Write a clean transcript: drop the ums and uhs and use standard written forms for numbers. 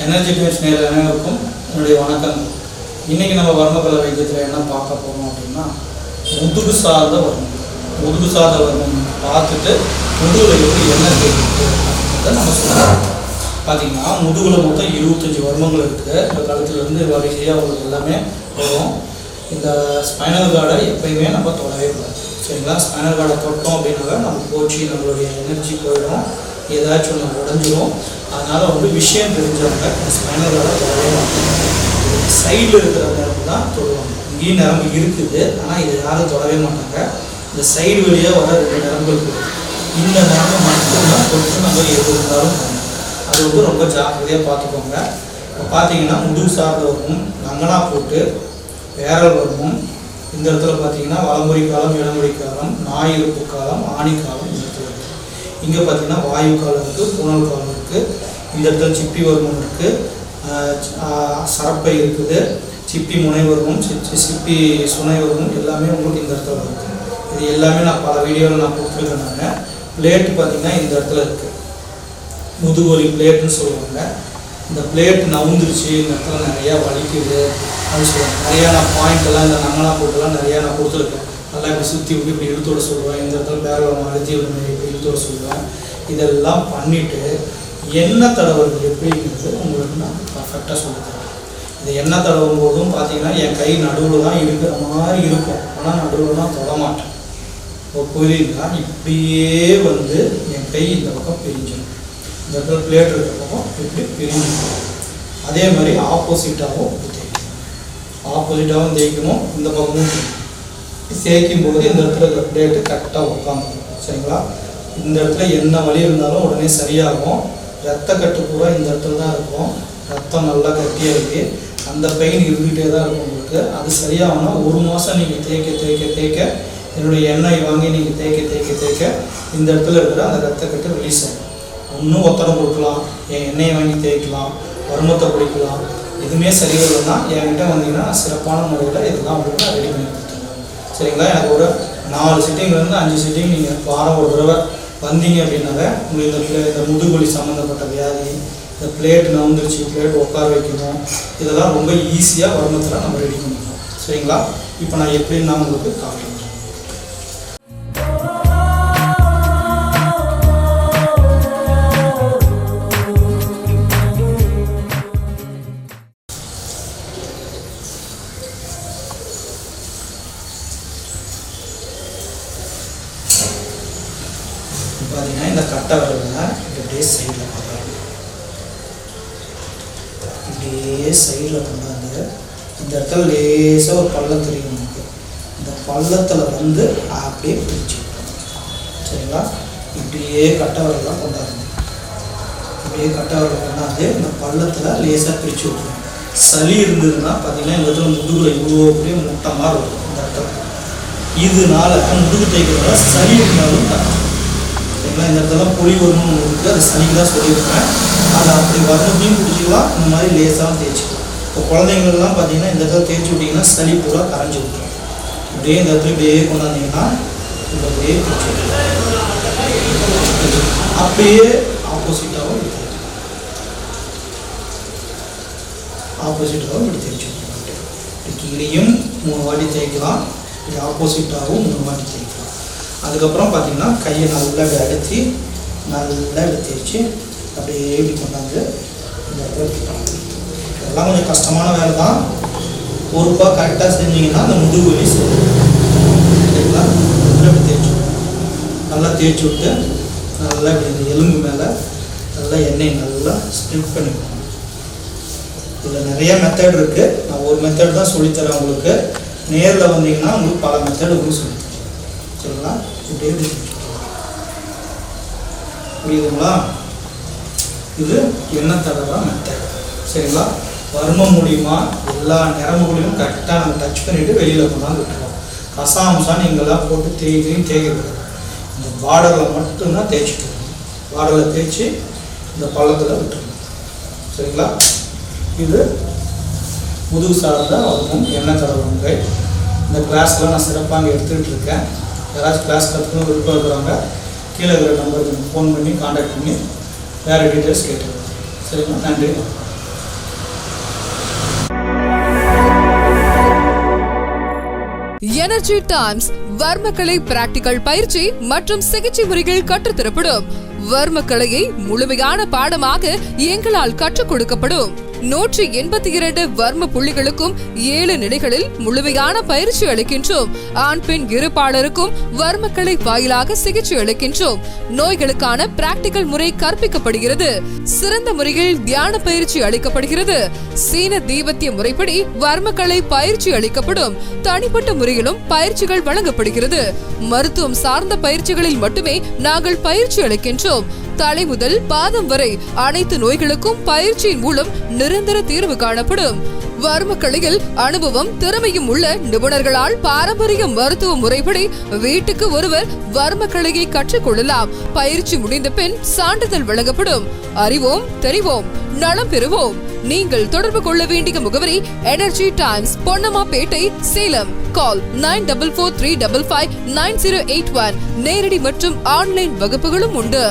Energy division நேயர்கள் அனைவருக்கும் என்னுடைய வணக்கங்கள். இன்றைக்கி நம்ம வர்மக்கலை வைத்தியத்தில் என்ன பார்க்க போகிறோம் அப்படின்னா, முதுகு சார்ந்த வர்மம் பார்த்துட்டு முதுகில் எப்படி என்ன கேட்குது அப்படின்றத நம்ம சொல்லுவோம். பார்த்திங்கன்னா முதுகில் மொத்தம் 25 வர்மங்கள் இருக்குது. இந்த காலத்துலேருந்து வரிசையாக உங்களுக்கு எல்லாமே வரும். இந்த ஸ்பைனல் கார்டை எப்பயுமே நம்ம தொடவே கூடாது, சரிங்களா? ஸ்பைனல் கார்டை தொட்டோம் அப்படின்னாவே நம்ம போச்சு, நம்மளுடைய எனர்ஜி போயிடும், ஏதாச்சும் ஒன்று உடஞ்சிரும். அதனால் விஷயம் தெரிஞ்சவங்க ஸ்பைனல் கார்டை தொடவே மாட்டாங்க. சைடில் இருக்கிற நரம்பு தான் தொடுவாங்க. இங்கேயும் நரம்பு இருக்குது, ஆனால் இதை யாரும் தொடவே மாட்டாங்க. இந்த சைடு வழியாக வர 2 நரம்புகள் இருக்குது. இந்த நரம்பு மட்டும்தான் தொட்டு நம்ம எது இருந்தாலும் போகணும். அது ரொம்ப ஜாக்கிரதையாக பார்த்துக்கோங்க. இப்போ பார்த்தீங்கன்னா முதுகு சார்ந்த வர்மம், நங்கனா போட்டு வேரல் வர்மம், இந்த இடத்துல பார்த்தீங்கன்னா வலமுறை காலம், இடமுறை காலம், ஞாயிறுப்பு காலம், ஆணி காலம் இந்த இடத்துல இருக்குது. இங்கே பார்த்தீங்கன்னா வாயு காலம் இருக்குது, புனல் காலம் இருக்குது. இந்த இடத்துல சிப்பி வர்மம் இருக்குது, சரப்பை இருக்குது, சிப்பி முனை வர்மம், சிப்பி சுனை வர்மம் எல்லாமே உங்களுக்கு இந்த இடத்துல இருக்குது. இது எல்லாமே நான் பல வீடியோவில் நான் கொடுத்துருக்கேன். நான் பிளேட்டு பார்த்தீங்கன்னா இந்த இடத்துல இருக்குது, முதுகுவலி பிளேட்டுன்னு சொல்லுவாங்க. இந்த பிளேட் நவுந்துருச்சு, இந்த இடத்துல நிறையா வலிக்குது அப்படின்னு சொல்லுவாங்க. நிறையா நான் பாயிண்டெல்லாம் இந்த நங்கனா போட்டுலாம் நிறையா நான் கொடுத்துருக்கேன். நல்லா இப்படி சுற்றி விட்டு இப்படி இழுத்தோட சொல்லுவேன். இந்த இடத்துல பேரலாம் அழுத்தி விட இப்படி இழுத்தோட சொல்லுவேன். இதெல்லாம் பண்ணிவிட்டு எண்ணெய் தடவுறது எப்படிங்கிறது உங்களுக்கு நான் பர்ஃபெக்டாக சொல்லித்தரேன். இந்த எண்ணெய் தடவும் போதும் பார்த்தீங்கன்னா என் கை நடுவில் தான் இருக்கிற மாதிரி இருக்கும், ஆனால் நடுவில் தான் தொடமாட்டேன். இப்போ புரியுதுங்களா? இப்படியே என் கை இந்த பக்கம் பிரிஞ்சிடும். இந்த இடத்துல பிளேட் இருக்கிற பக்கம் இப்படி பிரிஞ்சிடும். அதே மாதிரி ஆப்போசிட்டாகவும் தேய்க்கணும். இந்த பக்கமும் தேய்க்கும் போது இந்த இடத்துல இருக்கிற பிளேட்டு கரெக்டாக உட்காந்துடும், சரிங்களா? இந்த இடத்துல என்ன வலி இருந்தாலும் உடனே சரியாகும். ரத்த கட்டு பூரா இந்த இடத்துல தான் இருக்கும். ரத்தம் நல்லா கட்டியாக இருக்குது. அந்த பெயின் இருந்துகிட்டே தான் இருக்கும் உங்களுக்கு. அது சரியாகணும். 1 மாதம் நீங்கள் தேய்க்க என்னுடைய எண்ணெய் வாங்கி நீங்கள் தேய்க்க இந்த இடத்துல இருக்கிற அந்த ரத்த கட்டு ரிலீஸ் ஆகும். இன்னும் ஒத்தடம் கொடுக்கலாம், என் எண்ணெயை வாங்கி தேய்க்கலாம், வர்மத்தை பிடிக்கலாம். எதுவுமே சரியில்லைன்னா என்கிட்ட வந்தீங்கன்னா சிறப்பான முறையில் இதெல்லாம் உங்களுக்கு நான் ரெடி பண்ணி கொடுத்துருவேன், சரிங்களா? எனக்கு ஒரு 4 சிட்டிங்லேருந்து 5 சிட்டிங் நீங்கள் வாரம் ஒரு தடவை வந்தீங்க அப்படின்னாவே உங்களுக்கு இந்த முதுகுவலி சம்மந்தப்பட்ட வியாதி, இந்த பிளேட் நவுந்துருச்சு, பிளேட் உட்கார வைக்கணும், இதெல்லாம் ரொம்ப ஈஸியாக வர்மத்தில் நம்ம ரெடி பண்ணிக்கலாம், சரிங்களா? இப்போ நான் எப்படின்னு நான் உங்களுக்கு காட்டுறேன். பார்த்தீங்கன்னா இந்த கட்டை வரல இப்படியே சைடில் பார்க்கலாம். இப்படியே சைடில் கொண்டாந்து இந்த இடத்துல லேசாக ஒரு பள்ளம் தெரியும் நமக்கு. இந்த பள்ளத்தில் அப்படியே பிடிச்சி, சரிங்களா? இப்படியே கட்டை வரலாம் கொண்டாடுங்க. இப்படியே கட்டை வரல கொண்டாந்து இந்த பள்ளத்தில் லேசாக பிரித்து விட்டுருங்க. சளி இருந்ததுன்னா பார்த்தீங்கன்னா இந்த இடத்துல முதுகுல இவ்வளோ அப்படியே முட்டை மாதிரி இருக்கும் இந்த இடத்துல. இதனால முதுகு தேய்க்கிறதால சளி இருந்தாலும் சரிங்களா? இந்த இடத்துல பொலி வரணும் இருக்குது, அது சளிக்கு தான் சொல்லியிருக்கேன். அதை அப்படி வரணுத்தையும் பிடிச்சிக்கலாம், இந்த மாதிரி லேசாக தேய்ச்சிக்கலாம். இப்போ குழந்தைங்களெலாம் பார்த்தீங்கன்னா இந்த இடத்துல தேய்ச்சி விட்டிங்கன்னா சளி பூரா கரைஞ்சி விட்டுரும். இப்படியே இந்த இடத்துல இப்படியே கொண்டாந்தீங்கன்னா இப்போ அப்படியே அப்படியே ஆப்போசிட்டாகவும் இப்படி தேய்ச்சி விட்டுருக்கோம். கீழையும் 3 வாட்டி தேய்க்கலாம், இப்படி ஆப்போசிட்டாகவும் 3 வாட்டி தேய்க்கலாம். அதுக்கப்புறம் பார்த்தீங்கன்னா கையை நல்லா இப்படி அழுத்தி நல்லா இப்படி தேய்ச்சி அப்படியே இப்படி கொண்டாந்து இந்த இடத்துல இதெல்லாம் கொஞ்சம் கஷ்டமான வேலை தான். பொறுப்பாக கரெக்டாக செஞ்சிங்கன்னா அந்த முதுகுவலி சரிங்களா? இப்படி தேய்ச்சி நல்லா தேய்ச்சி விட்டு நல்லா இப்படி இந்த எலும்பு மேலே நல்லா எண்ணெய் நல்லா ஸ்ப்ரிட் பண்ணிக்கணும். இதில் நிறைய மெத்தட் இருக்குது. நான் ஒரு மெத்தட் தான் சொல்லித்தரேன் உங்களுக்கு. நேரில் வந்தீங்கன்னா உங்களுக்கு பல மெத்தட் உங்களுக்கு சொல்லித்தரேன், சரிங்களா? இப்படியே புரியுதுங்களா? இது எண்ணெய் தடவை மெத்தட், சரிங்களா? வர்மம் மூலியமா எல்லா நரம்புகளையும் கரெக்டாக நம்ம டச் பண்ணிவிட்டு வெளியில் கொண்டாந்து விட்டுருவோம். கசாம்சா நீங்களாம் போட்டு தேய்க்கிறது இந்த பார்டரில் மட்டும்தான் தேய்ச்சிட்டு பார்டரில் தேய்ச்சி இந்த பள்ளத்தில் விட்டுருவோம், சரிங்களா? இது முதுகு சார்ந்த வர்மம் எண்ணெய் தடவை முறை. இந்த கிளாஸில் நான் சிறப்பாக அங்கே எடுத்துக்கிட்டு இருக்கேன். யாராச்சும் கிளாஸ் கற்றுக்கணும் விருப்பம் இருக்கிறாங்க கீழே இருக்கிற நம்பருக்கு ஃபோன் பண்ணி காண்டாக்ட் பண்ணி வேறு டீட்டெயில்ஸ் கேட்டுருக்கோம், சரிங்களா? நன்றி. எனர்ஜி டைம்ஸ் வர்மக்கலை பிராக்டிகல் பயிற்சி மற்றும் சிகிச்சை முறைகள் கற்றுத்தரப்படும். வர்மக்கலையை முழுமையான பாடமாக எங்களால் கற்றுக் கொடுக்கப்படும். 182 வர்ம புள்ளிகளுக்கும் 7 நிலைகளில் முழுமையான பயிற்சி அளிக்கின்றோம். ஆண் பெண் இருப்பாளருக்கும் வர்மக்கலை வாயிலாக சிகிச்சை அளிக்கின்றோம். நோய்களுக்கான பிராக்டிகல் முறை கற்பிக்கப்படுகிறது. சிறந்த முறையில் தியான பயிற்சி அளிக்கப்படுகிறது. சீன தீபத்திய முறைப்படி வர்மக்கலை பயிற்சி அளிக்கப்படும். தனிப்பட்ட முறையிலும் பயிற்சிகள் வழங்கப்படுகிறது. மருத்துவம் சார்ந்த பயிற்சிகளில் மட்டுமே நாங்கள் பயிற்சி அளிக்கின்றோம். தலை முதல் பாதம் வரை அனைத்து நோய்களுக்கும் பயிற்சியின் மூலம் நிரந்தர தீர்வு காணப்படும். வர்மக்கலையில் அனுபவம் திறமையும் உள்ள நிபுணர்களால் பாரம்பரிய மருத்துவ முறைப்படி வீட்டுக்கு ஒருவர் வர்மக்கலையை கற்றுக்கொள்ளலாம். பயிற்சி முடிந்த பின் சான்றிதழ் வழங்கப்படும். அறிவோம், தெரிவோம், நலம் பெறுவோம். நீங்கள் தொடர்பு கொள்ள வேண்டிய முகவரி எனர்ஜி டைம்ஸ், பொன்னம்மாபேட்டை, சேலம். கால் 9443559081. நேரடி மற்றும் ஆன்லைன் வகுப்புகளும் உண்டு.